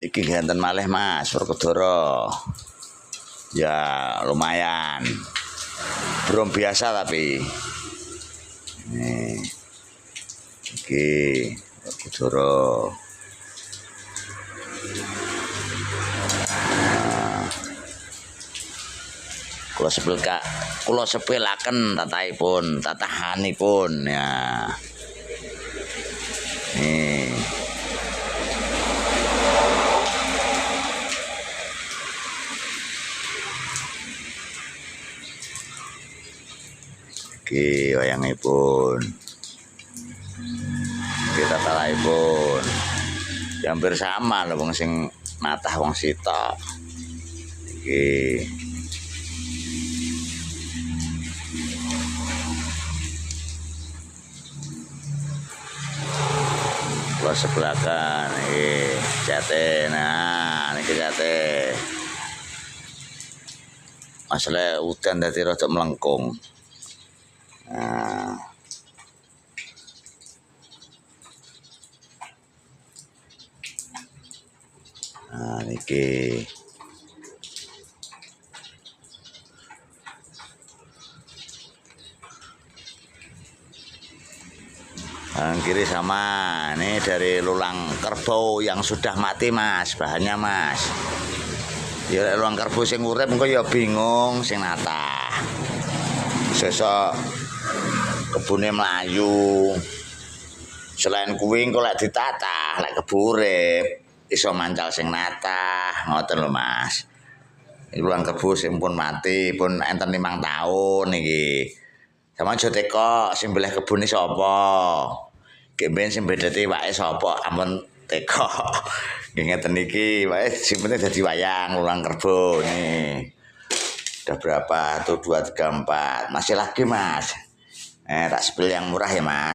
Iki ganten malih Mas Werkudara. Ya lumayan. Belum biasa tapi. Nih. Iki Werkudara. Kula sepelaken tatahanipun ya. Nih. Iki wayangipun. Iki tatalahipun. Ya hampir sama lho wong sing natah wong sitok. Iki kula sebelakan iki jate. Nah, niki jate. Masalah udan dadi rada melengkung. Nah. Nah, niki. Kiri sama, ini dari lulang kerbau yang sudah mati Mas, bahannya Mas. Ya lulang kerbau sing urip engko ya bingung sing natah. Sesuk kebune mlayu. Selain kuwi engko lek ditatah, lek keburip iso mancal sing natah, ngoten lho Mas. Lulang kerbau sing pun mati, pun enten 5 tahun iki. Sama aja teko sing mbelah kebune sapa. Gemben sing bedhete wae sapa ampun teko. Nggih ngeten iki wae sing penting dadi wayang lulang kerbau nih. Udah berapa? Tuh 2, 3, 4. Masih lagi Mas. Tak spill yang murah ya Mas.